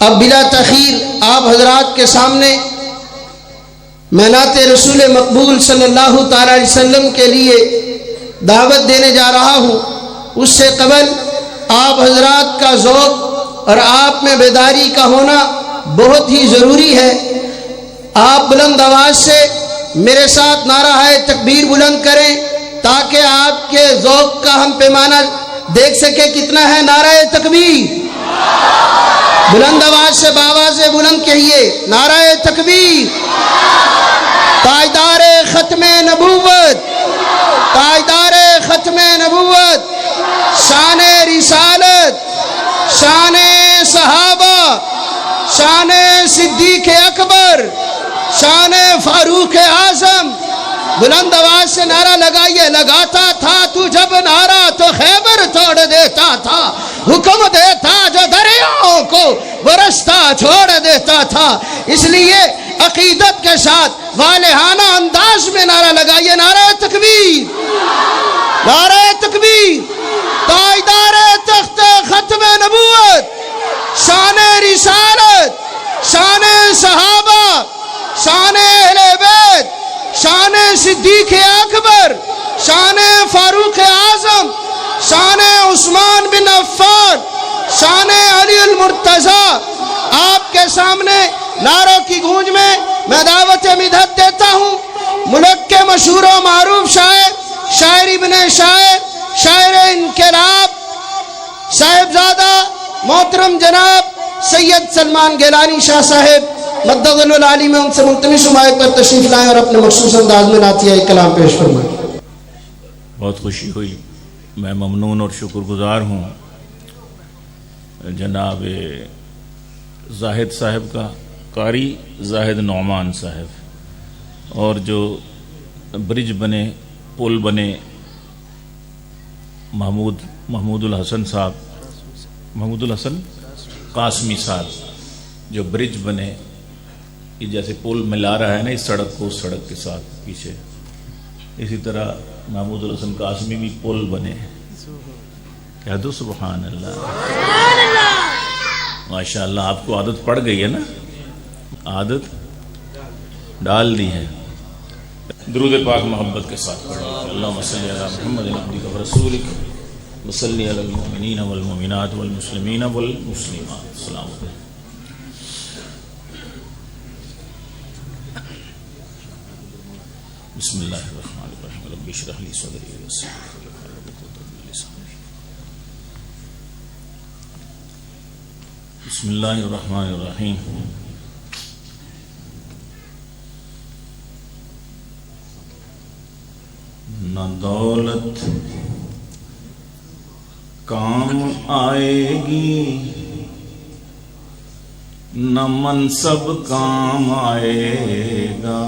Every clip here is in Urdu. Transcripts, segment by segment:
اب بلا تاخیر آپ حضرات کے سامنے میں نعت رسول مقبول صلی اللہ تعالی علیہ وسلم کے لیے دعوت دینے جا رہا ہوں. اس سے قبل آپ حضرات کا ذوق اور آپ میں بیداری کا ہونا بہت ہی ضروری ہے. آپ بلند آواز سے میرے ساتھ نعرہ تکبیر بلند کریں تاکہ آپ کے ذوق کا ہم پیمانہ دیکھ سکے کتنا ہے. نعرہ تکبیر بلند آواز سے باواز بلند کہیے نعرہ تکبیر. تاجدار ختم نبوت، تاجدار ختم نبوت، شان رسالت، شان صحابہ، شان صدیق اکبر، شان فاروق اعظم. بلند آواز سے نعرہ لگائیے. لگاتا تھا تو جب نعرہ تو خیبر توڑ دیتا تھا، حکم دیتا جو دریاؤں کو وہ رستہ چھوڑ دیتا تھا. اس لیے عقیدت کے ساتھ والہانہ انداز میں نعرہ لگائیے. نعرہ تکبیر، نعرہ تکبیر. تاجدار تخت ختم نبوت، شان رسالت، شان صحابہ، شان اہل بیت، شان صدیق اکبر، شان فاروق اعظم، شان عثمان بن عفان، شان علی المرتضی. آپ کے سامنے نعروں کی گونج میں دعوت مدحت دیتا ہوں ملک کے مشہور و معروف شاعر، شاعر ابن شاعر، شاعر انقلاب، صاحبزادہ محترم جناب سید سلمان گیلانی شاہ صاحب مدد العالی میں ان سے ملتمس ہمایت پر تشریف لائیں اور اپنے مخصوص انداز میں نعتیہ کلام پیش فرمائیں. بہت خوشی ہوئی. میں ممنون اور شکر گزار ہوں جناب زاہد صاحب کا، قاری زاہد نعمان صاحب، اور جو برج بنے، پل بنے، محمود الحسن صاحب، محمود الحسن قاسمی صاحب، جو برج بنے، یہ جیسے پل ملا رہا ہے نا اس سڑک کو اس سڑک کے ساتھ پیچھے، اسی طرح محمود الحسن قاسمی بھی پل بنے. کہہ دو سبحان اللہ. ماشاءاللہ آپ کو عادت پڑ گئی ہے نا، عادت ڈال دی ہے. درود پاک محبت کے ساتھ پڑھیں. اللہم صلی علی محمد عبدک و رسولک وصلی علی المؤمنین والمؤمنات والمسلمین والمسلمات. السلام علیکم. بسم اللہ الرحمن الرحیم. رب اشرح لی صدری ویسر لی امری واحلل عقدۃ من لسانی. بسم اللہ الرحمن الرحیم. نہ دولت کام آئے گی، نہ منصب کام آئے گا،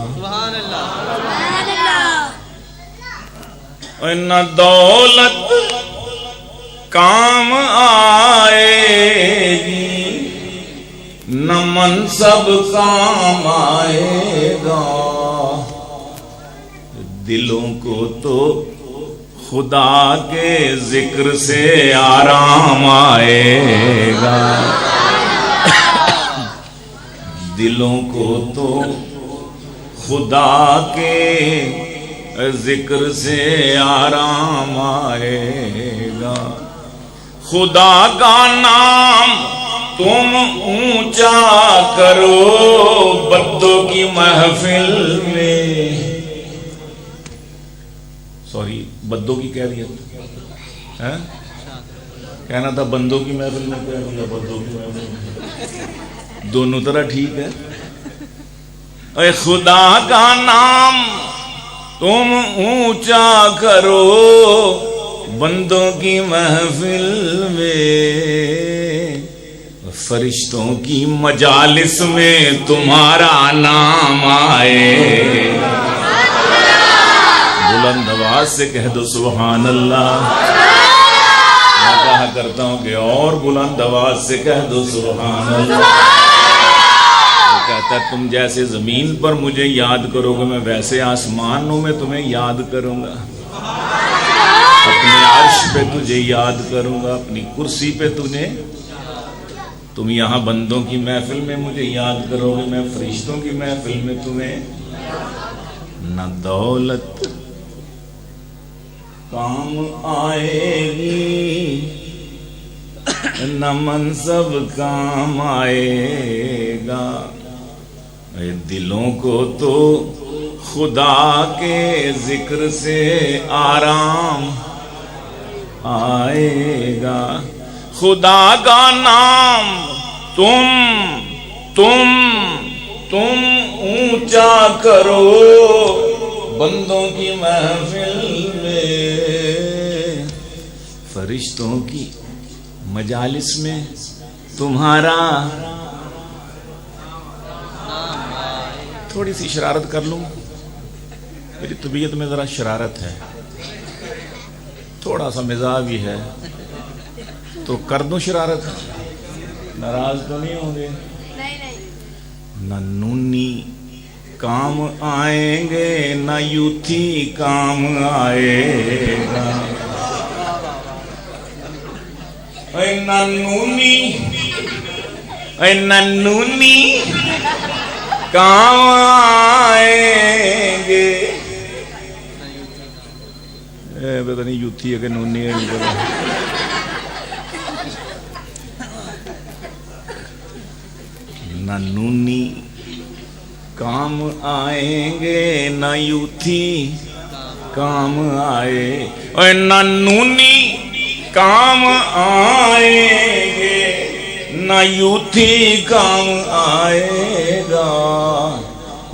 نہ دولت کام آئے گی، نہ منصب کام آئے گا. دلوں کو تو خدا کے ذکر سے آرام آئے گا. دلوں کو تو خدا کے ذکر سے آرام آئے گا. خدا کا نام تم اونچا کرو بدوں کی محفل میں. سوری، بدوں کی کہہ دیا، کہنا تھا بندوں کی محفل میں، کہہ دیا بدوں کی محفل میں. دونوں طرح ٹھیک ہے. اے خدا کا نام تم اونچا کرو بندوں کی محفل میں، فرشتوں کی مجالس میں تمہارا نام آئے. بلند آواز سے کہہ دو سبحان اللہ. میں کہا کرتا ہوں کہ اور بلند آواز سے کہہ دو سبحان اللہ. کہتا ہے تم جیسے زمین پر مجھے یاد کرو گے میں ویسے آسمانوں میں تمہیں یاد کروں گا، اپنے عرش پہ تجھے یاد کروں گا، اپنی کرسی پہ تجھے. تم یہاں بندوں کی محفل میں مجھے یاد کرو گے، میں فرشتوں کی محفل میں تمہیں نہ دولت کام آئے گی نہ منصب کام آئے گا، اے دلوں کو تو خدا کے ذکر سے آرام آئے گا، خدا کا نام تم اونچا کرو بندوں کی محفل میں، فرشتوں کی مجالس میں تمہارا تھوڑی سی شرارت کر لوں، میری طبیعت میں ذرا شرارت ہے، تھوڑا سا مزاج بھی ہے، تو کر دوں شرارت، ناراض تو نہیں ہوں گے؟ نہ نونی کام آئیں گے نہ یوتھی کام آئے گا، اے نہ نونی کام آئیں گے، پتہ نہیں یوتھی ہے کہ نونی ہے، نہ نونی کام آئیں گے نہ یوتھی کام آئے، اور نہ نونی کام آئیں گے نہ یوتھی کام آئے گا،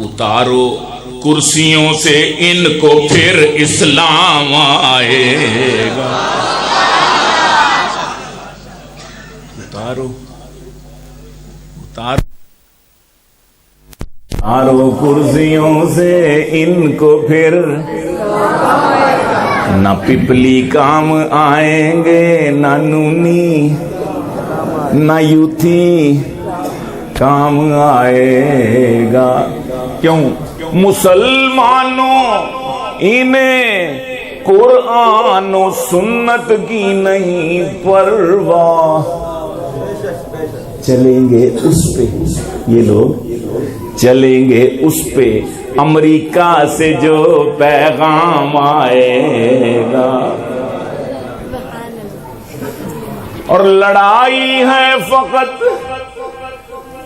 اتارو کرسیوں سے ان کو پھر اسلام آئے گا، اتارو کرسیوں سے ان کو پھر نہ پپلی کام آئیں گے نہ نونی نہ یوتھی کام آئے گا، کیوں مسلمانوں انہیں قرآن و سنت کی نہیں پرواہ، چلیں گے اس پہ یہ لوگ چلیں گے اس پہ امریکہ سے جو پیغام آئے گا، اور لڑائی ہے فقط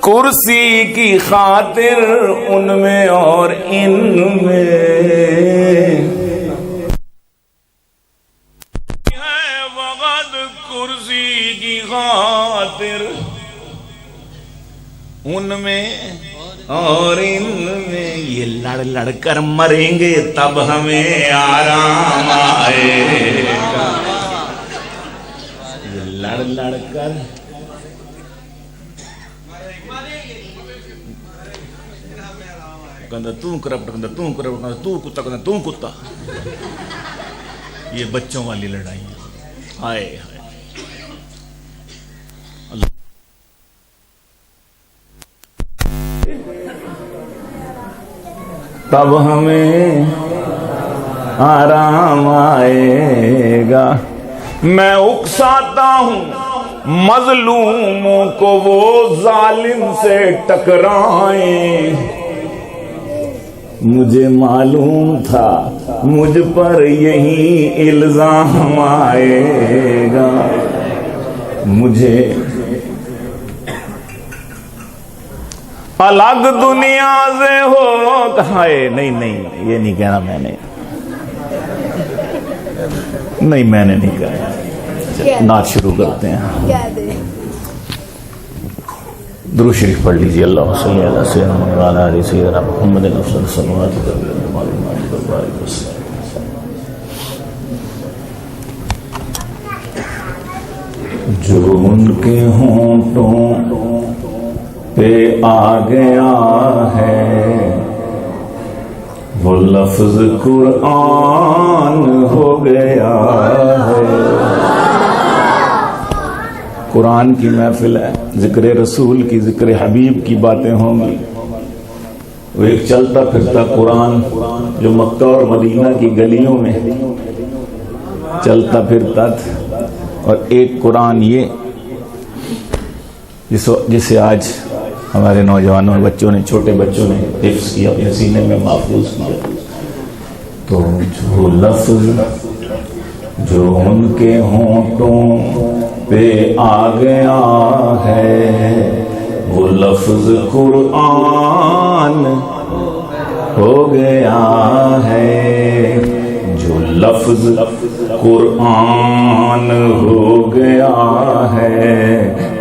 کرسی کی خاطر ان میں اور ان میں، ہے فقط کرسی کی خاطر ان میں اور ان میں، یہ لڑ لڑ کر مریں گے تب ہمیں آرام آئے گا، یہ لڑ لڑ کر کہتا تو کرپٹ کہتا تو کرپٹ کہتا تو کتا کہتا تو کتا، یہ بچوں والی لڑائی ہے، ہائے ہائے تب ہمیں آرام آئے گا، میں اکساتا ہوں مظلوموں کو وہ ظالم سے ٹکرائیں، مجھے معلوم تھا مجھ پر یہی الزام آئے گا، مجھے الگ دنیا سے ہو کہا ہے، نہیں یہ نہیں کہنا میں نے، نہیں میں نے نہیں کہا، نعت شروع کرتے ہیں، درود شریف پڑھ لیجیے، اللہ صلی اللہ علیہ سیدنا محمد صلی اللہ علیہ وسلم، جو ان کے ہونٹوں پہ آ گیا ہے وہ لفظ قرآن ہو گیا ہے، قرآن کی محفل ہے، ذکر رسول کی ذکر حبیب کی باتیں ہوں گی، وہ ایک چلتا پھرتا قرآن جو مکہ اور مدینہ کی گلیوں میں چلتا پھرتا تھا، اور ایک قرآن یہ جسے آج ہمارے نوجوانوں بچوں نے، چھوٹے بچوں نے حفظ کیا، اپنے سینے میں محفوظ کیا. تو جو لفظ جو ان کے ہونٹوں پہ آ گیا ہے وہ لفظ قرآن ہو گیا ہے. جو لفظ قرآن ہو گیا ہے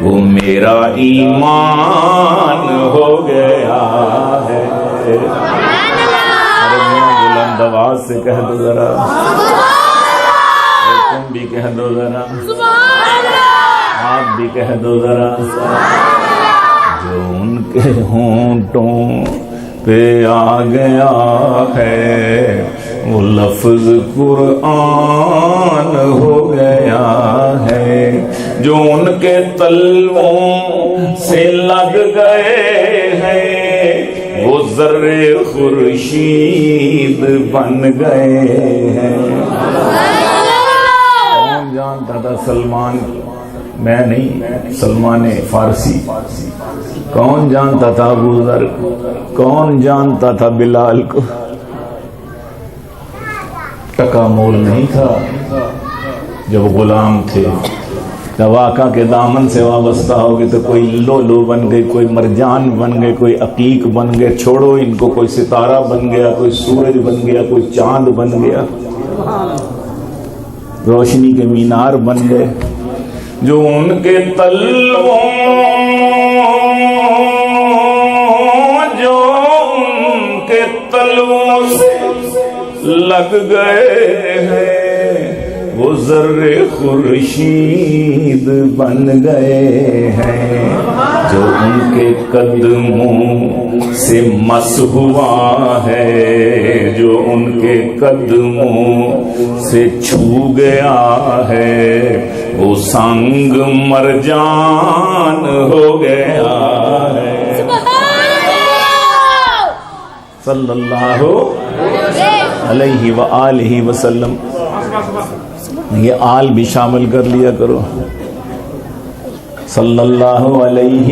وہ میرا ایمان ہو گیا ہے. بلند آواز سے کہہ دو ذرا، تم بھی کہہ دو ذرا، آپ بھی کہہ دو ذرا. جو ان کے ہونٹوں پہ آ گیا ہے وہ لفظ قرآن ہو گیا ہے. جو ان کے تلووں سے لگ گئے ہیں وہ ذرے خورشید بن گئے ہیں. کون جانتا تھا سلمان، میں نہیں، سلمان فارسی. کون جانتا تھا ابو ذر، کون جانتا تھا بلال کو. ٹکا مول نہیں تھا جب غلام تھے. جب آقا کے دامن سے وابستہ ہو گئے تو کوئی لولو بن گئے، کوئی مرجان بن گئے، کوئی عقیق بن گئے. چھوڑو ان کو، کوئی ستارہ بن گیا، کوئی سورج بن گیا، کوئی چاند بن گیا، روشنی کے مینار بن گئے. جو ان کے تلووں، جو ان کے تلووں سے لگ گئے ہیں وہ ذرے خورشید بن گئے ہیں. جو ان کے قدموں سے مس ہوا ہے، جو ان کے قدموں سے چھو گیا ہے وہ سنگ مرجان ہو گیا ہے. صلی اللہ علیہ وآلہ وسلم. یہ آل بھی شامل کر لیا کرو. صلی اللہ علیہ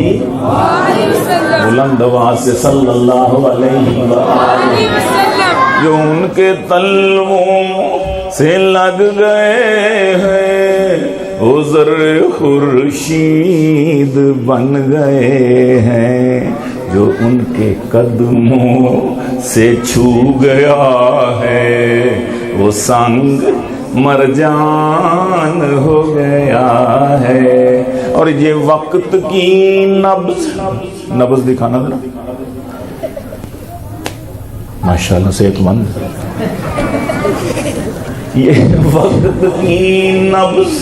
بلند آواز سے صلی اللہ علیہ وآلہ وسلم. جو ان کے تلووں سے لگ گئے ہیں وہ ذرے خورشید بن گئے ہیں. جو ان کے قدموں سے چھو گیا ہے وہ سنگ مرجان ہو گیا ہے. اور یہ وقت کی نبض دکھانا ذرا، ماشاءاللہ صحت مند. یہ وقت کی نبض،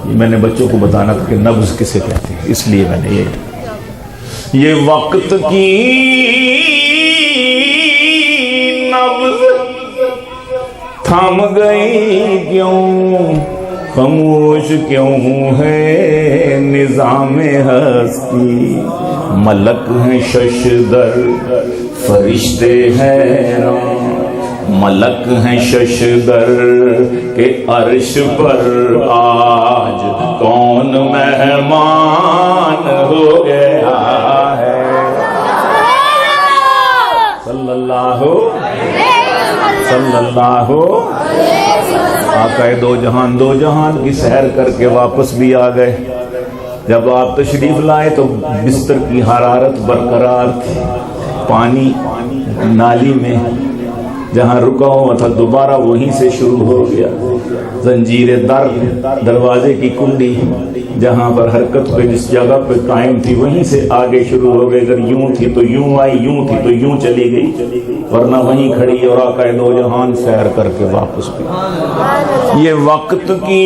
میں نے بچوں کو بتانا تھا کہ نبض کسے کہتے ہیں، اس لیے میں نے یہ وقت کی نبض تھم گئی کیوں، خاموش کیوں ہے نظام ہستی. ملک ہیں ششدر فرشتے حیران، ملک ہیں ششدر کے عرش پر آج کون مہمان ہو گیا ہے. صلی اللہ آقا دو جہان کی سیر کر کے واپس بھی آ گئے. جب آپ تشریف لائے تو بستر کی حرارت برقرار تھی. پانی نالی میں جہاں رکا ہوا تھا دوبارہ وہیں سے شروع ہو گیا. زنجیر دروازے کی کنڈی جہاں پر حرکت پہ جس جگہ پہ قائم تھی وہیں سے آگے شروع ہو گئے. اگر یوں تھی تو یوں آئی، یوں تھی تو یوں چلی گئی، ورنہ وہیں کھڑی اور آقا دو جہان سیر کر کے واپس بھی. یہ وقت کی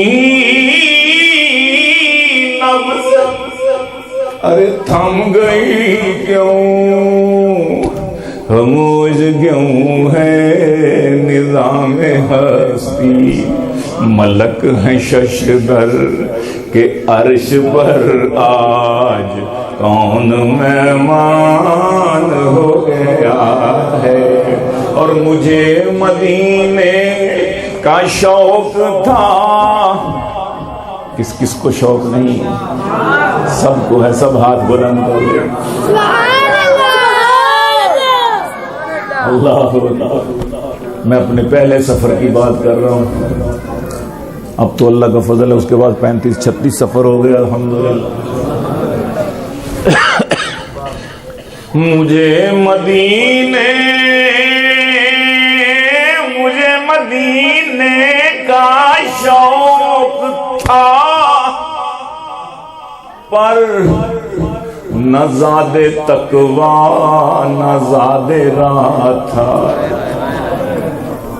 نبض ارے تھم گئی کیوں، خاموش کیوں ہے نظام ہستی. ملک ہیں ششدر کے عرش پر آج کون مہمان ہو گیا ہے. اور مجھے مدینے کا شوق تھا، کس کس کو شوق نہیں. سب کو ہے, سب ہاتھ بلند کر لے. اللہ اللہ. میں اپنے پہلے سفر کی بات کر رہا ہوں, اب تو اللہ کا فضل ہے, اس کے بعد 35-36 سفر ہو گیا الحمدللہ. مجھے مدینے کا شوق تھا, پر نہ زیادہ تقویٰ نہ زیادہ راہ تھا.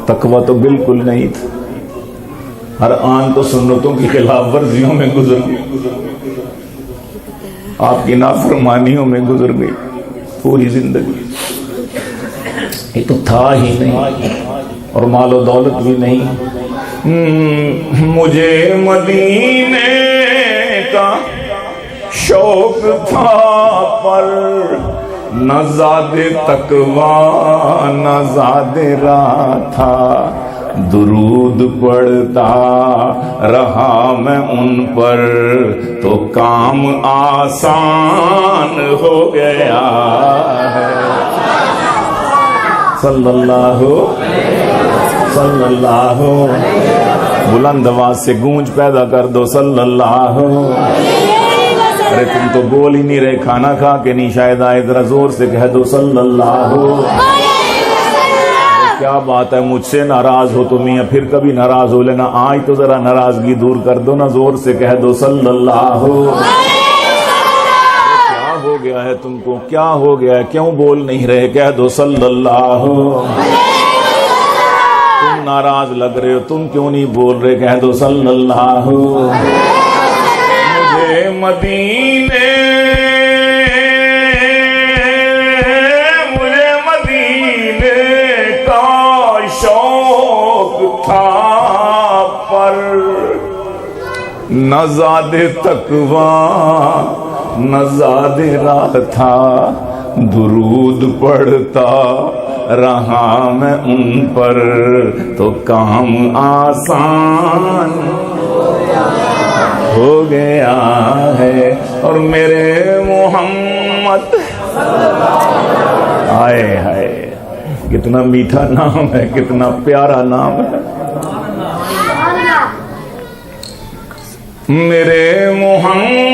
تقویٰ تو بالکل نہیں تھا, ہر آن تو سنتوں کی خلاف ورزیوں میں گزر گئی, آپ کی نافرمانیوں میں گزر گئی پوری زندگی. یہ تو تھا ہی نہیں, اور مال و دولت بھی نہیں. مجھے مدینے کا شوق تھا, پر نہ زیادہ تقویٰ نہ زیادہ راہ تھا. درود پڑھتا رہا میں ان پر, تو کام آسان ہو گیا ہے. صلی اللہ بلند آواز سے گونج پیدا کر دو. صلی اللہ. ارے تم تو بول ہی نہیں رہے, کھانا کھا کے نہیں شاید آئے, ذرا زور سے کہہ دو صلی اللہ. کیا بات ہے, مجھ سے ناراض ہو تم, یا پھر کبھی ناراض ہو لینا, آج تو ذرا ناراضگی دور کر دو نا, زور سے کہہ دو صلی اللہ. کیا ہو گیا ہے تم کو, کیا ہو گیا ہے, کیوں بول نہیں رہے, کہہ دو صلی اللہ. تم ناراض لگ رہے ہو, تم کیوں نہیں بول رہے, کہہ دو صلی اللہ. مجھے مدینے کا شوق تھا, پر نہ زیادہ تقویٰ نہ زیادہ راہ تھا. درود پڑھتا رہا میں ان پر, تو کام آسان ہو گیا ہے. اور میرے محمد, آئے ہائے کتنا میٹھا نام ہے, کتنا پیارا نام ہے. میرے محمد.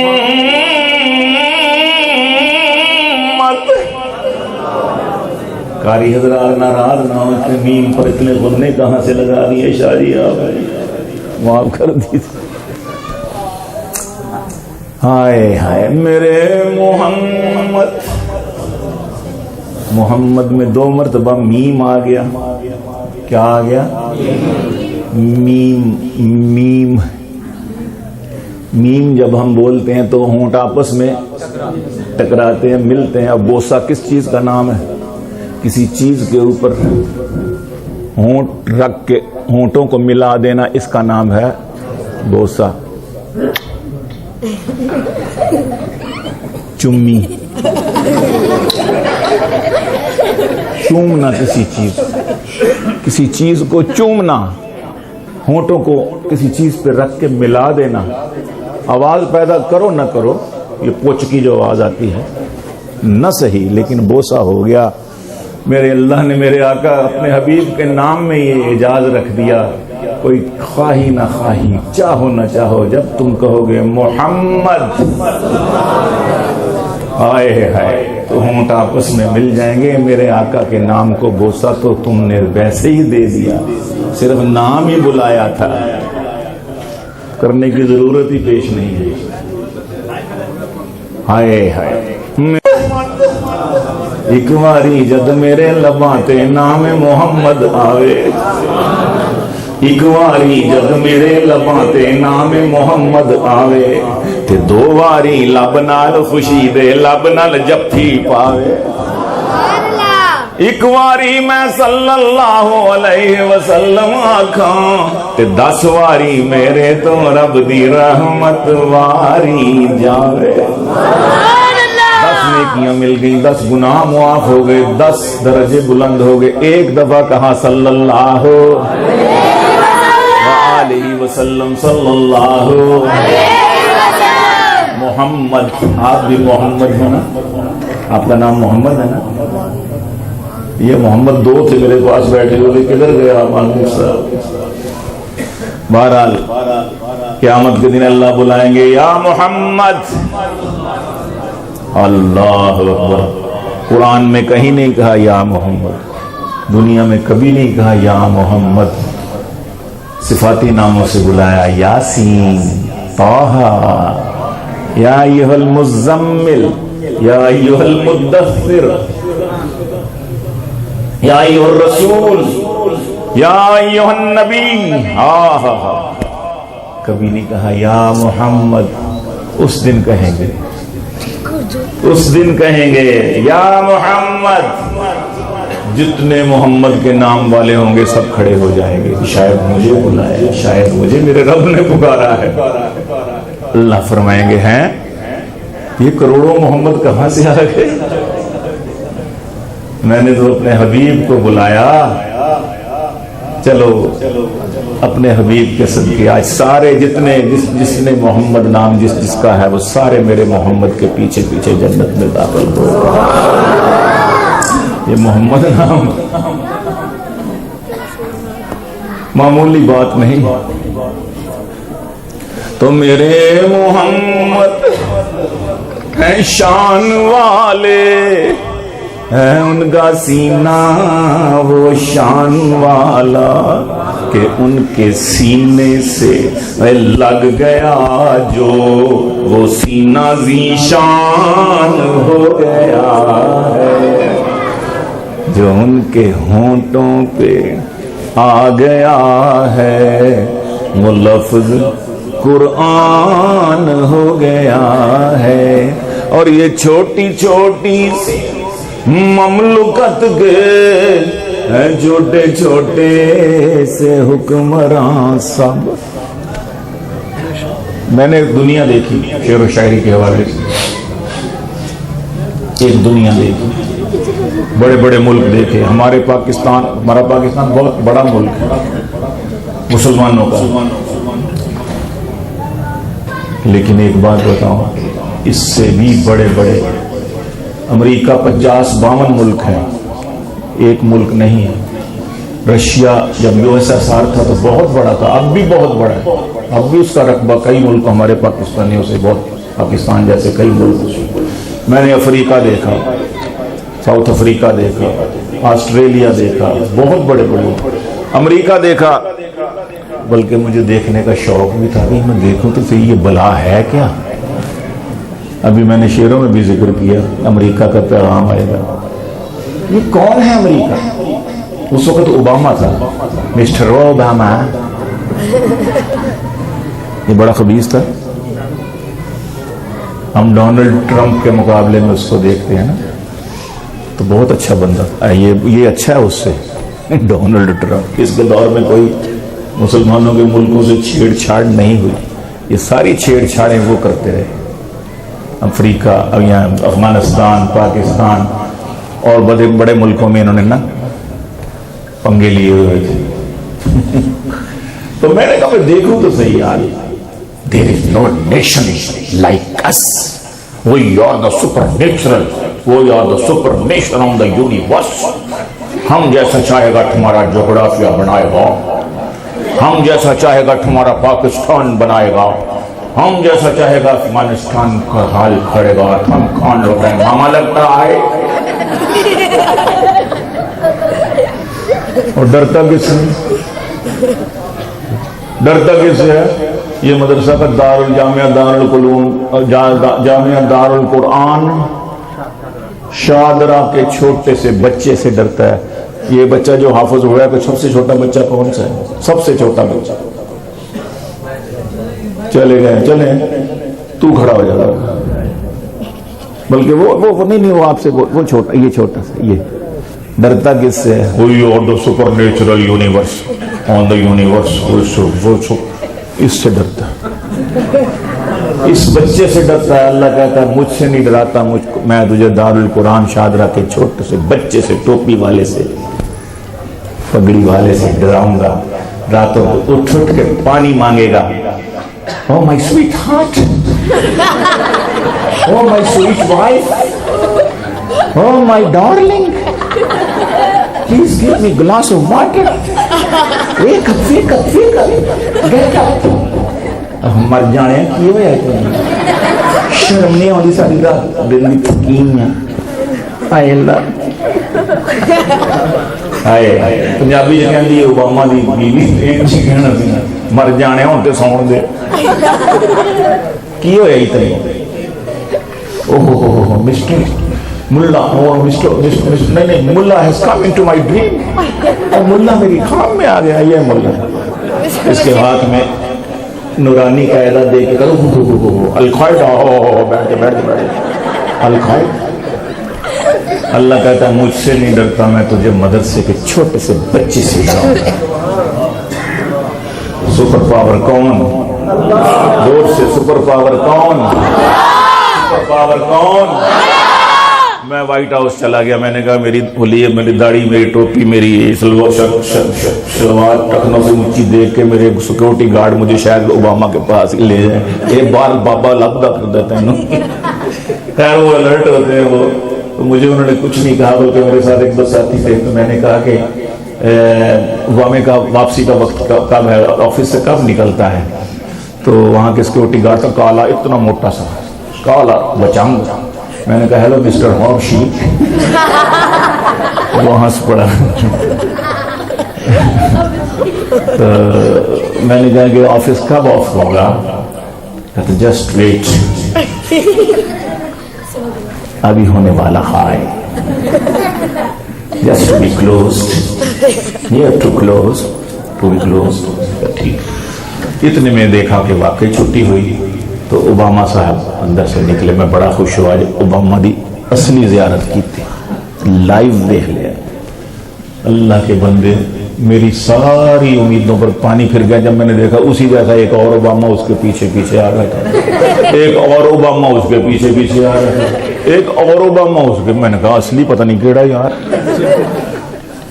قاری حضرات ناراض نہ ہو, میم پر اتنے غنے کہاں سے لگا دیے شاہ جی, آپ معاف کر دیجیے. ہائے ہائے میرے محمد. محمد میں 2 مرتبہ میم آ گیا. کیا آ گیا؟ میم. میم میم جب ہم بولتے ہیں تو ہونٹ آپس میں ٹکراتے ہیں, ملتے ہیں. اب بوسا کس چیز کا نام ہے؟ کسی چیز کے اوپر ہونٹ رکھ کے ہونٹوں کو ملا دینا, اس کا نام ہے بوسا. چمی, چومنا کسی چیز کو چومنا, ہونٹوں کو کسی چیز پہ رکھ کے ملا دینا. آواز پیدا کرو نہ کرو, یہ پوچھ کی جو آواز آتی ہے نہ صحیح, لیکن بوسا ہو گیا. میرے اللہ نے میرے آقا اپنے حبیب کے نام میں یہ اعجاز رکھ دیا. کوئی خواہی نہ خواہی, چاہو نہ چاہو, جب تم کہو گے محمد, آئے ہائے, تو ہونٹ آپس میں مل جائیں گے. میرے آقا کے نام کو بوسا تو تم نے ویسے ہی دے دیا, صرف نام ہی بلایا تھا, کرنے کی ضرورت ہی پیش نہیں ہے. ہائے ہائے. ایک باری جد میرے لباں تے نام محمد آوے, ایک واری جد میرے لباں تے نام محمد آوے, تے 2 واری لب نال خوشی دے لب نال جفی پاوے. ایک واری میں صلی اللہ علیہ وسلم آکھاں, تے 10 واری میرے تو رب دی رحمت واری جاوے. 10 نیکیاں مل گئی, 10 گناہ معاف ہو گئے, 10 درجے بلند ہو گئے. ایک دفعہ کہا صلی اللہ علیہ وسلم, صلی اللہ محمد, آپ بھی محمد ہیں نا, آپ کا نام محمد ہے نا. یہ محمد دو تھے میرے پاس بیٹھے ہوئے, کدھر گیا معلوم صاحب. بہرحال قیامت کے دن اللہ بلائیں گے یا محمد. اللہ اکبر. قرآن میں کہیں نہیں کہا یا محمد, دنیا میں کبھی نہیں کہا یا محمد. صفاتی ناموں سے بلایا, یاسین, طٰہٰ, یا ایھا المزمل, یا ایھا المدثر, یا ایھا الرسول, یا ایھا النبی. کبھی نہیں کہا یا محمد. اس دن کہیں گے, اس دن کہیں گے یا محمد. جتنے محمد کے نام والے ہوں گے سب کھڑے ہو جائیں گے, شاید مجھے بلایا, شاید مجھے میرے رب نے پکارا ہے. اللہ فرمائیں گے ہیں یہ کروڑوں محمد کہاں سے آ گئے؟ میں نے تو اپنے حبیب کو بلایا. چلو اپنے حبیب کے صدقے آج سارے جتنے جس نے محمد نام جس کا ہے وہ سارے میرے محمد کے پیچھے پیچھے جنت میں داخل ہو. یہ محمد نام معمولی بات نہیں. تو میرے محمد ہیں شان والے, ہے ان کا سینہ وہ شان والا کہ ان کے سینے سے لگ گیا جو وہ سینہ ذیشان ہو گیا ہے. جو ان کے ہونٹوں پہ آ گیا ہے وہ لفظ قرآن ہو گیا ہے. اور یہ چھوٹی چھوٹی سی مملکت کے چھوٹے چھوٹے سے حکمراں سب. میں نے ایک دنیا دیکھی شعر و شاعری کے حوالے سے, ایک دنیا دیکھی, بڑے بڑے ملک دیکھے. ہمارا پاکستان بہت بڑا ملک ہے مسلمانوں کا, لیکن ایک بات بتاؤں, اس سے بھی بڑے بڑے امریکہ 50-52 ملک ہیں, ایک ملک نہیں ہے. رشیا جب USSR تھا تو بہت بڑا تھا, اب بھی بہت بڑا ہے, اب بھی اس کا رقبہ کئی ملک ہمارے پاکستانیوں سے بہت, پاکستان جیسے کئی ملک. میں نے افریقہ دیکھا, ساؤتھ افریقہ دیکھا, آسٹریلیا دیکھا, بہت بڑے بڑے. امریکہ دیکھا, بلکہ مجھے دیکھنے کا شوق بھی تھا کہ میں دیکھوں تو صحیح یہ بلا ہے کیا. ابھی میں نے شعروں میں بھی ذکر کیا امریکہ کا پیغام آئے گا. یہ کون ہے امریکہ؟ اس وقت اوباما تھا, مسٹر اوباما. یہ بڑا خبیث تھا. ہم ڈونلڈ ٹرمپ کے مقابلے میں اس کو دیکھتے ہیں نا تو بہت اچھا بندہ. یہ اچھا ہے اس سے, ڈونلڈ ٹرمپ. اس کے دور میں کوئی مسلمانوں کے ملکوں سے چھیڑ چھاڑ نہیں ہوئی, یہ ساری چھیڑ چھاڑیں وہ کرتے رہے. افریقہ, افغانستان, پاکستان اور بڑے بڑے ملکوں میں انہوں نے نا پنگے لیے ہوئے تھے. تو میں نے کہا میں دیکھوں تو صحیح یار. There is no nation like us. We are the supernatural. We are the super nation of the universe. ہم جیسا چاہے گا تمہارا جغرافیہ بنائے گا, ہم جیسا چاہے گا تمہارا پاکستان بنائے گا, ہم جیسا چاہے گا افغانستان کا حال کھڑے گا. ہم کون لوگ ہیں ماما لگتا ہے. اور ڈرتا کس سے, ڈرتا کس سے ہے؟ یہ مدرسہ کا جامعہ دارالقرآن شادرہ کے چھوٹے سے بچے سے ڈرتا ہے. یہ بچہ جو حافظ ہوا ہے, سب سے چھوٹا بچہ کون سا ہے؟ سب سے چھوٹا بچہ. چلے گئے, چلیں تو کھڑا ہو جائے گا. بلکہ وہ نہیں, وہ آپ سے وہ چھوٹا, یہ چھوٹا سا. یہ ڈرتا کس سے ہے؟ We are the supernatural universe on the universe. اس سے ڈرتا, اس بچے سے ڈرتا ہے. اللہ کہتا ہے مجھ سے نہیں ڈراتا, میں تجھے دارالقرآن شادرہ کے چھوٹے سے بچے سے, ٹوپی والے سے, پگڑی والے سے ڈراؤں گا. راتوں کو اٹھ کے پانی مانگے گا. Oh my sweetheart. Oh my sweet wife, oh my darling, please give me glass of water. Wake up, wake up, wake up, get up. مر جانے کی ہویا شرم نہیں آتی ساری رات دن دی تھکین ہے. ہائے اللہ ہائے پنجابی جو کہندی اوباما دی بیوی انجی کہنا سی مر جانے ہوں تے سون دے کی ہویا اتنی اوہ مسٹر ملا نہیں ملا has come into my dream. ملا میری خواب میں آ گیا. یہ ملا اس کے ہاتھ میں نورانی قاعدہ دے کے القاعدہ بیٹھ کے القاعدہ. اللہ کہتا ہے مجھ سے نہیں ڈرتا میں تجھے مدرسے کے چھوٹے سے بچے سے ڈراؤں. سپر پاور کون؟ زور سے سپر پاور کون؟ سپر پاور کون؟ میں وائٹ ہاؤس چلا گیا. میں نے کہا میری ہولی ہے, میری داڑھی, میری ٹوپی, میری شلوار ٹخنوں سے اونچی دیکھ کے میرے سیکورٹی گارڈ مجھے شاید اوباما کے پاس لے جائیں. ایک بار بابا لگتا کر دیتے ہیں. خیر وہ الرٹ ہوتے ہیں وہ. تو مجھے انہوں نے کچھ نہیں کہا بلکہ میرے ساتھ ایک دو ساتھی تھے. تو میں نے کہا کہ اوباما کا واپسی کا وقت کب ہے, آفس سے کب نکلتا ہے. تو وہاں کے سیکورٹی گارڈ تھا کالا, اتنا موٹا سا کالا بچاؤں. میں نے کہا ہیلو مسٹر ہارشی. وہ ہنس پڑا. تو میں نے کہا کہ آفس کب آف ہوگا. جسٹ ویٹ, ابھی ہونے والا ہے. Just to be closed, near to close, to be closed. ٹھیک. اتنے میں دیکھا کہ واقعی چھٹی ہوئی. تو اوباما صاحب اندر سے نکلے. میں بڑا خوش ہوا جب اوباما دی اصلی زیارت کی تھی, لائیو دیکھ لیا. اللہ کے بندے, میری ساری امیدوں پر پانی پھر گیا جب میں نے دیکھا اسی جیسا ایک اور اوباما اس کے پیچھے پیچھے آ رہا تھا. ایک اور اوباما اس کے پیچھے پیچھے آ رہا تھا. ایک اور اوباما اس کے. میں نے کہا اصلی پتہ نہیں کیڑا یار.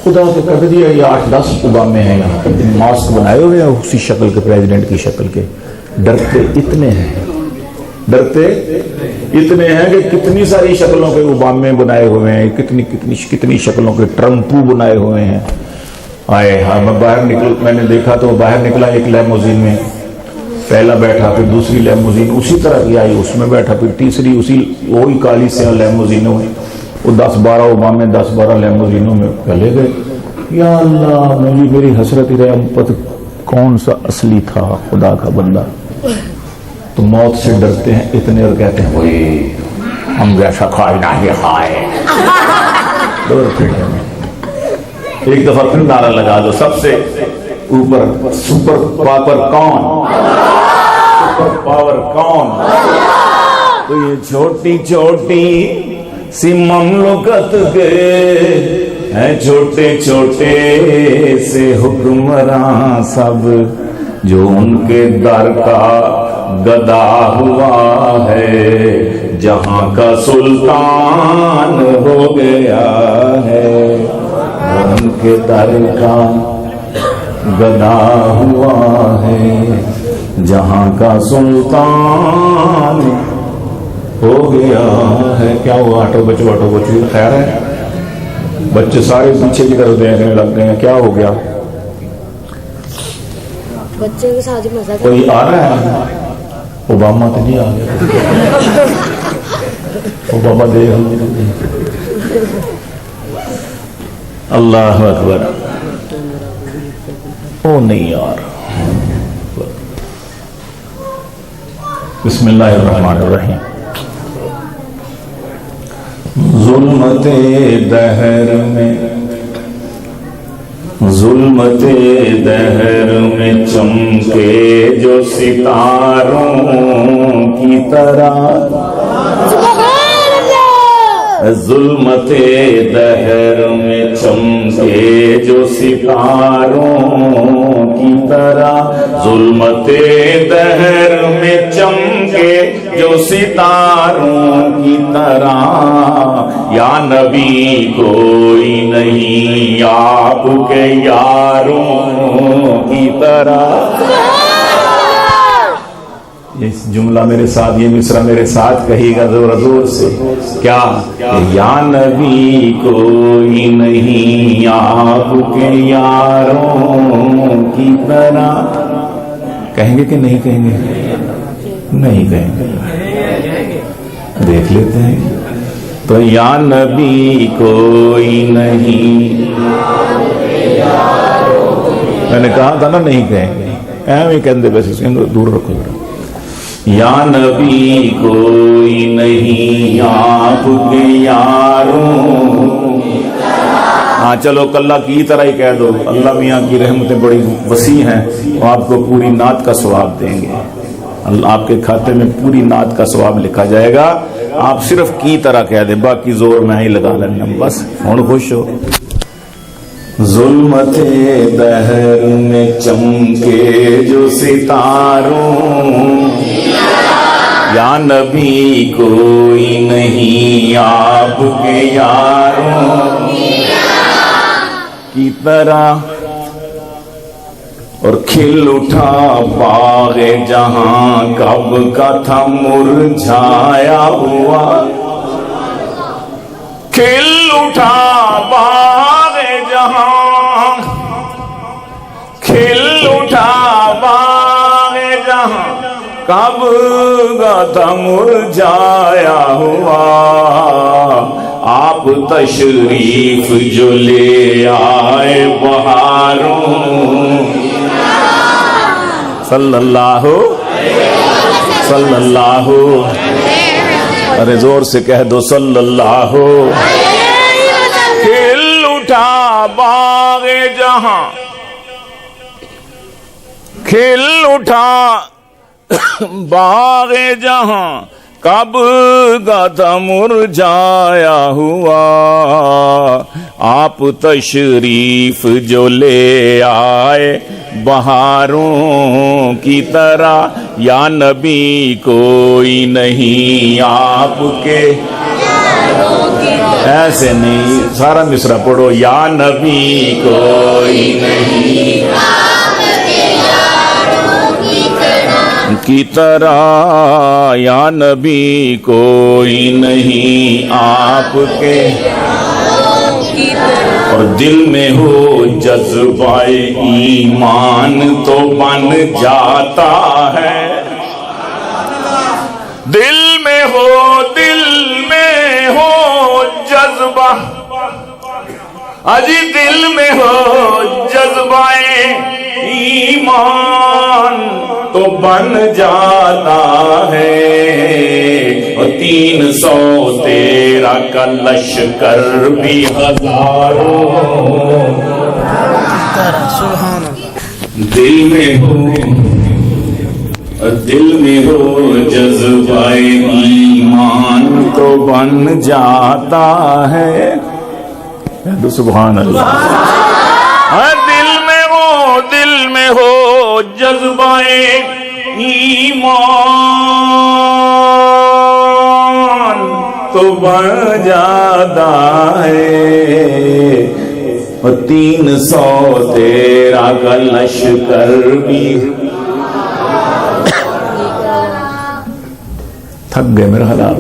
خدا سے کر دیا یہ 8-10 اوبامے ہیں یہاں پر, ماسک بنائے ہوئے ہیں اسی شکل کے, پریزیڈنٹ کی شکل کے. ڈرتے اتنے ہیں, ڈرتے اتنے ہیں کہ کتنی ساری شکلوں کے اوبامے بنائے ہوئے ہیں, کتنی شکلوں کے ٹرمپو بنائے ہوئے ہیں. آئے ہاں میں باہر نکل, میں نے دیکھا تو باہر نکلا ایک لیموزین میں, پہلا بیٹھا, پھر دوسری لیموزین اسی طرح کی آئی, اس میں بیٹھا, پھر تیسری اسی وہی کالی سیاہ لیموزینوں میں. وہ 10-12 اوبامے 10-12 لیموزینوں میں چلے گئے. یا اللہ میری حسرت رہے پتہ کون سا اصلی تھا خدا کا بندہ. تو موت سے ڈرتے ہیں اتنے اور کہتے ہیں وہی ہم جیسا کھائے نہ ہی کھائے. ایک دفعہ پھر نعرہ لگا دو سب سے اوپر, سپر پاور کون؟ سپر پاور کون؟ تو یہ چھوٹی چھوٹی سی مملکت کے ہیں چھوٹے چھوٹے سے حکمراں سب, جو ان کے در کا گدا ہوا ہے جہاں کا سلطان ہو گیا ہے. ان کے در کا گدا ہوا ہے جہاں کا سلطان ہو گیا ہے. کیا ہوا آٹو بچو خیر ہے. بچے سارے پیچھے کی طرف دیکھنے لگ گئے ہیں. کیا ہو گیا؟ بچے کے ساتھ مزہ کوئی آ رہا ہے؟ اوباما تو نہیں آ گیا. اوباما دیکھ اللہ اکبر. او نہیں یار. بسم اللہ الرحمن الرحیم. ظلمت دہر میں چمکے جو ستاروں کی طرح, ظلمت دہر میں چمکے جو ستاروں کی طرح, ظلمت دہر میں چمکے جو ستاروں کی طرح, یا نبی کوئی نہیں آپ کے یاروں کی طرح. یہ جملہ میرے ساتھ، یہ مصرع میرے ساتھ کہیے گا زور زور سے، کیا یا نبی کوئی نہیں آپ کے یاروں کی طرح، کہیں گے کہ نہیں کہیں گے؟ نہیں کہیں گے، دیکھ لیتے ہیں۔ تو یا نبی کوئی نہیں، میں نے کہا تھا نا نہیں کہیں گے، ایویں کہندے بس اس کو دور رکھو۔ یا نبی کوئی نہیں آپ کے یاروں، ہاں چلو کلہ کی طرح ہی کہہ دو، اللہ میاں کی رحمتیں بڑی وسیع ہیں، وہ آپ کو پوری نعت کا ثواب دیں گے، اللہ آپ کے کھاتے میں پوری نعت کا ثواب لکھا جائے گا۔ آپ صرف کی طرح کہہ دیں، باقی زور میں ہی لگا لینا، بس ہوں خوش ہو۔ ظلمت دہر میں چمکے جو ستاروں، یا نبی کوئی نہیں آپ کے یاروں کی طرح، اور کھل اٹھا باغ جہاں کب کا تھا مرجھایا ہوا، کھل اٹھا باغ جہاں، کھل اٹھا باغ جہاں کب کا تھا مرجھایا ہوا، آپ تشریف جو لے آئے بہاروں، صلی اللہ صلی اللہ، ارے زور سے کہہ دو صلی اللہ۔ کھل اٹھا باغ جہاں، کھل اٹھا باغ جہاں کب کا تھا مرجھایا ہوا، آپ تشریف جو لے آئے بہاروں کی طرح، یا نبی کوئی نہیں آپ کے، ایسے نہیں، سارا مصرع پڑھو، یا نبی کوئی نہیں کی طرح، یا نبی کوئی نہیں آپ کے، اور دل میں ہو جذبہ ایمان تو بن جاتا ہے، دل میں ہو، دل میں ہو جذبہ، اجی دل میں ہو جذبہ ایمان تو بن جاتا ہے، اور 313 کا لشکر بھی ہزاروں، دل میں ہو، دل میں ہو جذبہ ایمان تو بن جاتا ہے، سبحان اللہ۔ دل میں ہو، دل میں ہو جذبہ ایمان تو بن جاتا ہے، اور 313 کا لشکر بھی، تھک گئے میرا حالات،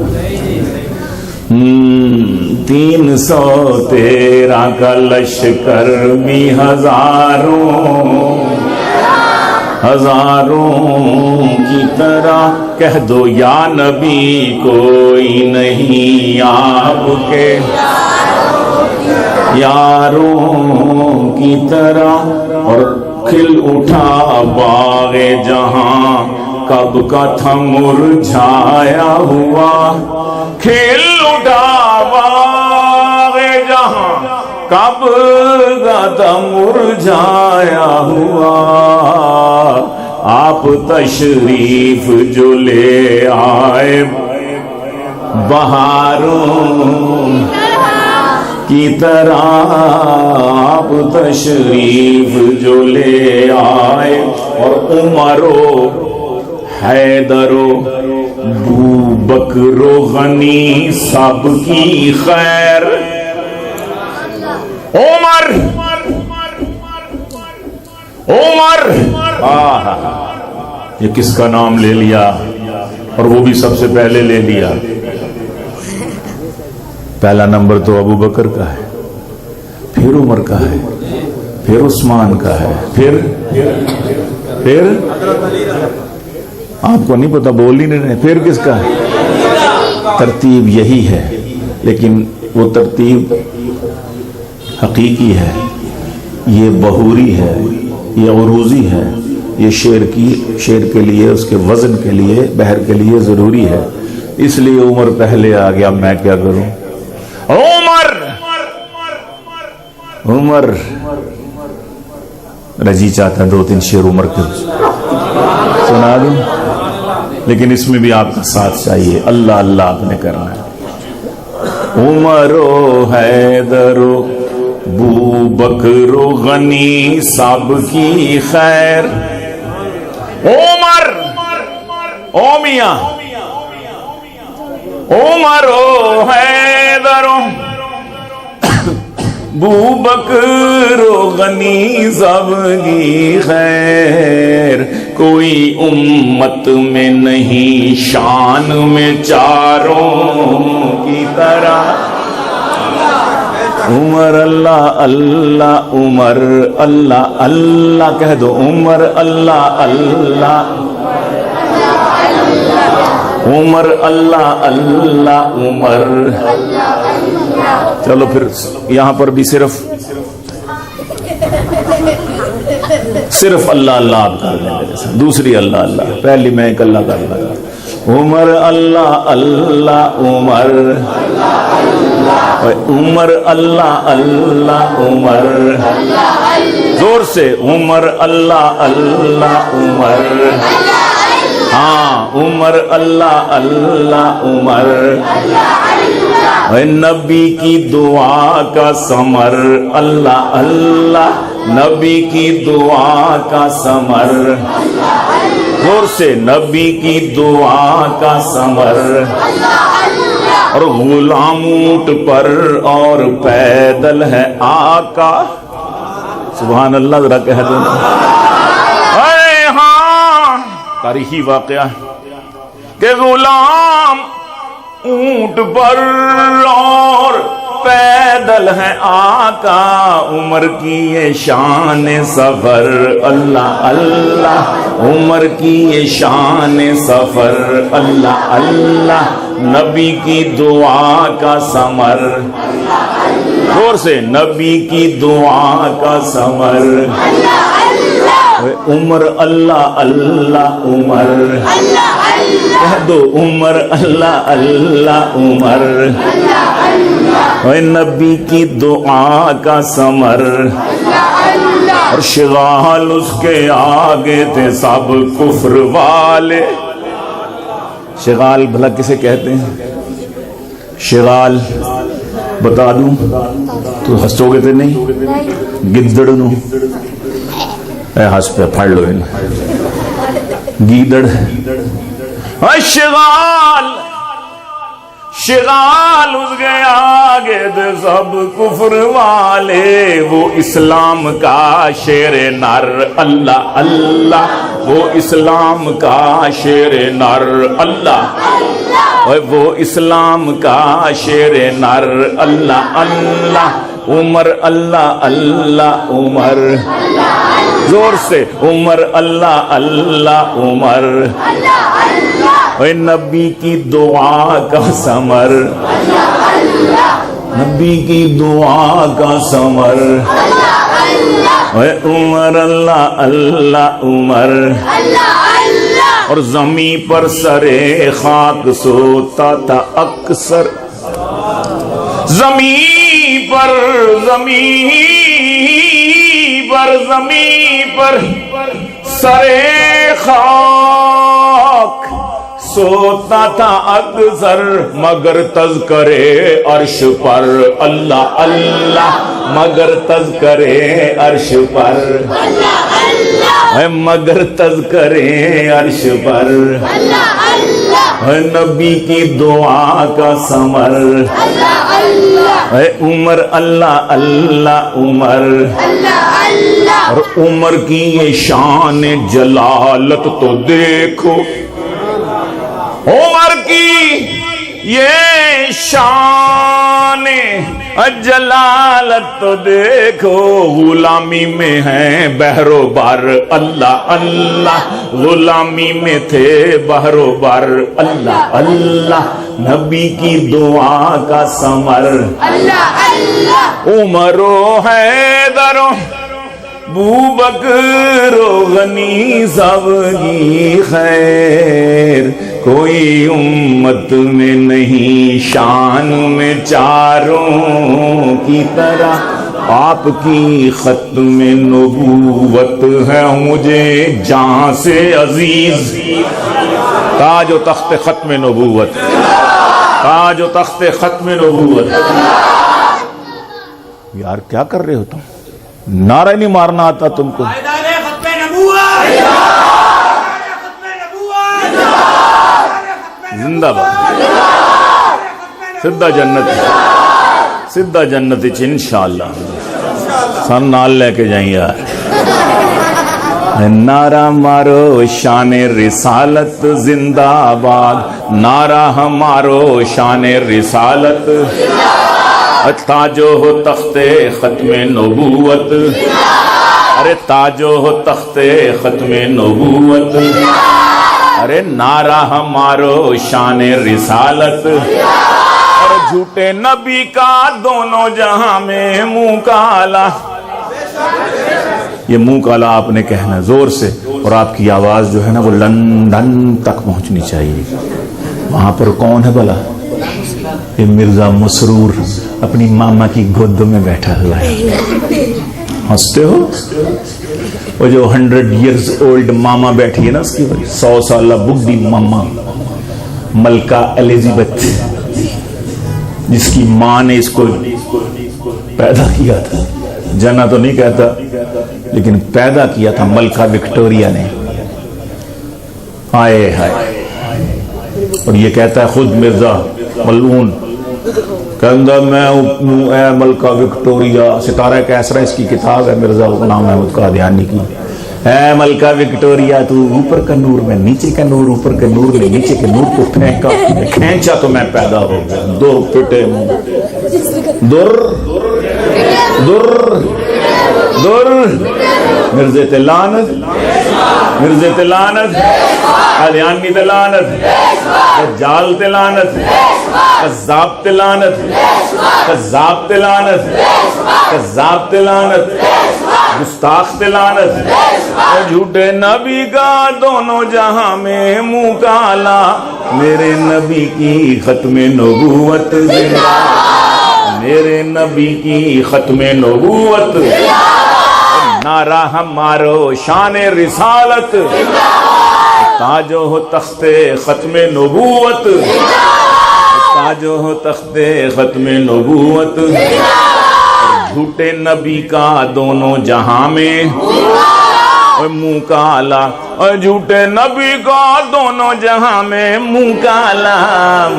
313 کا لشکر بھی ہزاروں، ہزاروں کی طرح، کہہ دو یا نبی کوئی نہیں آپ کے یاروں کی طرح، اور کھل اٹھا باغ جہاں کب کا تھا مرجھایا ہوا، کھل اٹھا باغ جہاں کب کا تھا مرجھایا ہوا، آپ تشریف جو لے آئے بہاروں کی طرح، آپ تشریف جو لے آئے، اور عمرو حیدرو بو بکرو غنی سب کی خیر، عمر عمر، یہ کس کا نام لے لیا، اور وہ بھی سب سے پہلے لے لیا. پہلا نمبر تو ابو بکر کا ہے، پھر عمر کا ہے، پھر عثمان کا ہے، پھر آپ کو نہیں پتا، بول ہی نہیں رہے، پھر کس کا ہے؟ ترتیب یہی ہے، لیکن وہ ترتیب حقیقی ہے، یہ بہوری ہے، یہ عروضی ہے، یہ شعر کے لیے، اس کے وزن کے لیے، بحر کے لیے ضروری ہے. اس لیے عمر پہلے آ گیا. میں کیا کروں؟ عمر رجی چاہتا ہے 2-3 شعر عمر کے سنا دوں، لیکن اس میں بھی آپ کا ساتھ چاہیے. اللہ اللہ آپ نے کرنا ہے. عمر و حیدر و بو بکر و غنی سب کی خیر. عمر او میاں، عمر و حیدر و بو بکر و غنی سب کی خیر. کوئی امت میں نہیں شان میں چاروں کی طرح. عمر اللہ اللہ، عمر اللہ اللہ کہہ دو. عمر اللہ اللہ، عمر اللہ اللہ، عمر. چلو پھر یہاں پر بھی صرف اللہ اللہ آپ کر لیں میرے ساتھ. دوسری اللہ اللہ، پہلی میں ایک اللہ کر لگا. عمر اللہ اللہ، عمر عمر اللہ اللہ، عمر. زور سے عمر اللہ اللہ، عمر. ہاں عمر اللہ اللہ، عمر. نبی کی دعا کا ثمر اللہ اللہ، نبی کی دعا کا ثمر. زور سے نبی کی دعا کا ثمر. اور غلام اونٹ پر اور پیدل ہے آقا. سبحان اللہ، ذرا کہہ دو. ہاں تاریخی واقعہ کہ غلام اونٹ پر اور پیدل ہے آقا. عمر کی یہ شان سفر اللہ اللہ، عمر کی یہ شان سفر اللہ اللہ. نبی کی دعا کا ثمر. زور سے نبی کی دعا کا ثمر. عمر اللہ اللہ، عمر. کہہ دو عمر اللہ اللہ، عمر. نبی کی دعا کا ثمر. اور شغال اس کے آگے تھے سب کفر والے. شغال بھلا کسے کہتے ہیں؟ شغال بتا دوں تو ہنسو گے تو نہیں؟ گدڑ نو ہنس پہ پھڑ لو ان گیدڑ. شغال شغال اس کے آگے دے سب کفر والے. وہ اسلام کا شیر نر اللہ اللہ، وہ اسلام کا شیر نر اللہ. وہ اسلام کا شیر نر اللہ اللہ. عمر اللہ اللہ، عمر. زور سے عمر اللہ اللہ، عمر. نبی کی دعا کا ثمر، نبی کی دعا کا ثمر. عمر اللہ اللہ، عمر. اور زمین پر سرے خاک سوتا تھا اکثر. زمین پر سرے خاک سوتا تھا اکثر. مگر تذکرے عرش پر اللہ اللہ، مگر تذکرے عرش پر. مگر تذکرے عرش پر. نبی کی دعا کا ثمر. عمر اللہ اللہ، عمر. اور عمر کی یہ شان جلالت تو دیکھو. عمر کی یہ شان جلالت تو دیکھو، غلامی میں ہیں بحر و بر، اللہ اللہ غلامی میں تھے بحر و بر، اللہ اللہ نبی کی دعا کا ثمر، اللہ اللہ عمر و حیدر و بوبکر و غنی سب کی خیر، کوئی امت میں نہیں شان میں چاروں کی طرح، آپ کی ختم نبوت ہے مجھے جہاں سے عزیز، تاج و تخت ختم نبوت، تاج و تخت ختم نبوت۔ یار کیا کر رہے ہو تم؟ نعرہ نہیں مارنا آتا تم کو؟ زندہ باد، سدھا جنت، سدھا جنت انشاءاللہ، سن نال لے کے جائیں یار۔ نعرہ مارو شان رسالت زندہ باد، نعرہ ہمارو شان رسالت، تاجو ہو تخت ختم نبوت، ارے تاجو ہو تخت ختم نبوت، ارے نعرہ ہمارو شان رسالت، اور جھوٹے نبی کا دونوں جہاں میں منہ کالا۔ یہ منہ کالا آپ نے کہنا زور سے، اور آپ کی آواز جو ہے نا وہ لندن تک پہنچنی چاہیے۔ وہاں پر کون ہے بھلا؟ یہ مرزا مسرور اپنی ماما کی گود میں بیٹھا ہوا ہے۔ ہنستے ہو؟ وہ جو 100 ایئرز اولڈ ماما بیٹھی ہے نا، اس کی 100 سالہ بڈھی ماما ملکہ ایلزابتھ، جس کی ماں نے اس کو پیدا کیا تھا، جنا تو نہیں کہتا لیکن پیدا کیا تھا ملکہ وکٹوریا نے۔ آئے ہائے، اور یہ کہتا ہے خود مرزا ملعون، کہندہ میں اے ملکہ وکٹوریا، ستارہ کیسرا اس کی کتاب ہے، مرزا غلام احمد قادیانی کی۔ اے ملکہ وکٹوریا، تو اوپر کا نور میں نیچے کا نور، اوپر کا نور میں نیچے کے نور کو پھینکا، کھینچا تو میں پیدا ہو گیا۔ دور پٹے دور دور دور، مرزے تے لعنت، مرزے تے لعنت، قادیانی تے لعنت، دجال تے لعنت، کذاب تے لعنت، کذاب تے لعنت، کذاب تے لعنت، گستاخ تے لعنت، جھوٹے نبی کا دونوں جہاں میں منہ کالا، میرے نبی کی ختم نبوت زندہ، میرے نبی کی ختم نبوت، نعرہ ہمارو شان رسالت، تاجو ہو تخت ختم نبوت، تاجو ہو تخت ختم نبوت، جھوٹے نبی کا دونوں جہاں میں منہ کالا، اور جھوٹے نبی کا دونوں جہاں میں منہ کالا،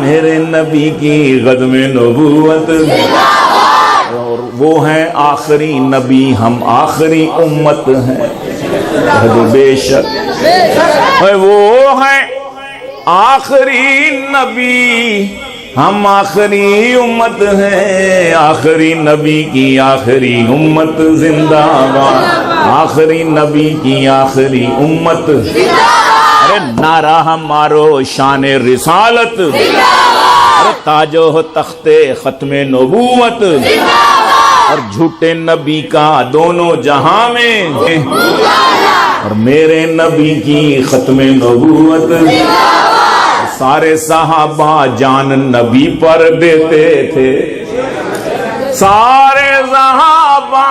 میرے نبی کی ختم نبوت، اور وہ ہیں آخری نبی، ہم آخری امت ہیں، بے شک وہ ہیں آخری نبی، ہم آخری امت ہیں، آخری نبی کی آخری امت زندہ باد، آخری نبی کی آخری امت، ارے نعرہ ہمارو شان رسالت، ارے تاجو ہو تخت ختم نبوت، اور جھوٹے نبی کا دونوں جہاں میں، اور میرے نبی کی ختم نبوت، سارے صحابہ جان نبی پر دیتے تھے، سارے صحابہ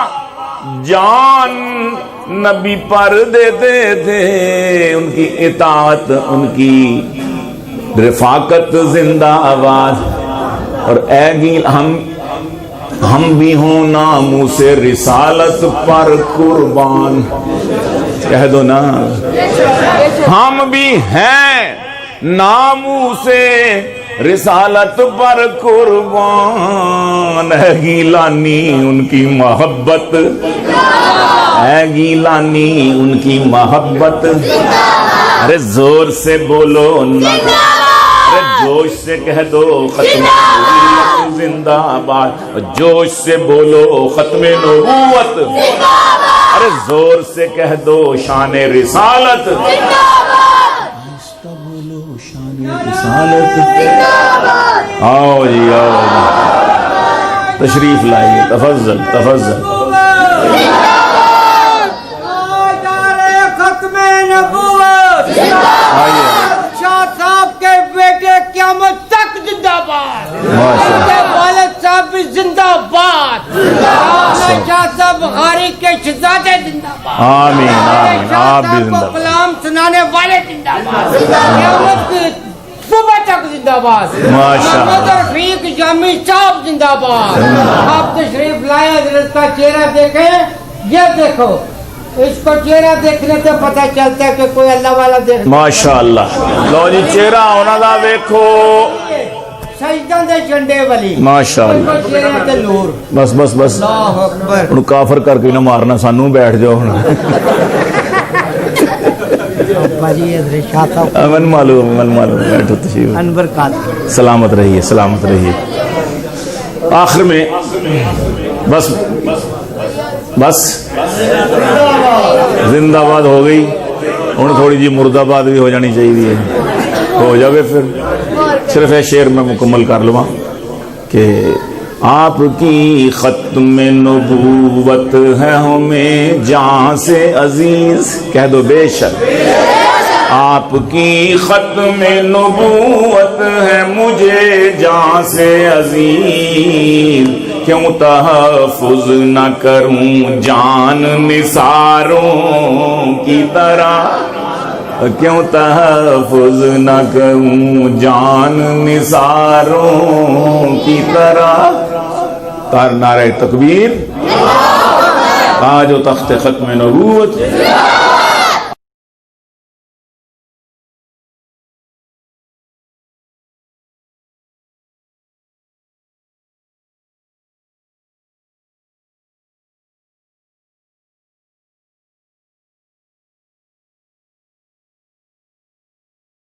جان نبی پر دیتے تھے، ان کی اطاعت، ان کی رفاقت زندہ آواز، اور اے گیل ہم بھی ہوں ناموس رسالت پر قربان، کہہ دو نا، ہم بھی ہیں ناموس رسالت پر قربان، ہے گیلانی ان کی محبت، ہے گیلانی ان کی محبت، ارے زور سے بولو نا، ارے جوش سے کہہ دو ختم نبوت زندہ باد، جوش سے بولو ختم نبوت، ارے زور سے کہہ دو شان رسالت، آہستہ بولو شان رسالت، آؤ جی آؤ جی تشریف لائیے، تفضل تفضل. شاہ صاحب کے بیٹے قیامت تک زندہ باد، والد صاحب بھی زندہ باد، شاہ صاحب بخاری کے شہزادے زندہ باد، آمین آمین. آپ بھی زندہ باد. کلام سنانے والے زندہ باد، قیامت کی صبح تک زندہ باد. محمد رفیق جامی صاحب زندہ باد. آپ تشریف لائے، حضرت کا چہرہ دیکھیں، یہ دیکھو، اس کو چہرہ دیکھنے سے پتہ چلتا ہے کہ کوئی اللہ والا دیکھ. ماشاءاللہ. لو جی چہرہ انہاں دا ویکھو، سجدہ دے جھنڈے والی ماشاءاللہ. چہرہ تے نور. بس بس بس اللہ اکبر. ہن کافر کر کے نہ مارنا سانو، بیٹھ جاؤ ہن. من معلوم بیٹھو تشریف. انور قادری سلامت رہیے سلامت رہیے. آخر میں بس بس زندہ باد ہو گئی، ہوں تھوڑی جی مردہ باد بھی ہو جانی چاہیے. ہو جاوے پھر صرف یہ شعر میں مکمل کر لوں کہ آپ کی ختم نبوت ہے ہمیں جہاں سے عزیز، کہہ دو بے شک. آپ کی ختم نبوت ہے مجھے جہاں سے عزیز، کیوں تحفظ نہ کروں جان نثاروں کی طرح، کیوں تحفظ نہ کروں جان نثاروں کی طرح. تار نعرہ تکبیر، تاج و تخت ختم نبوت.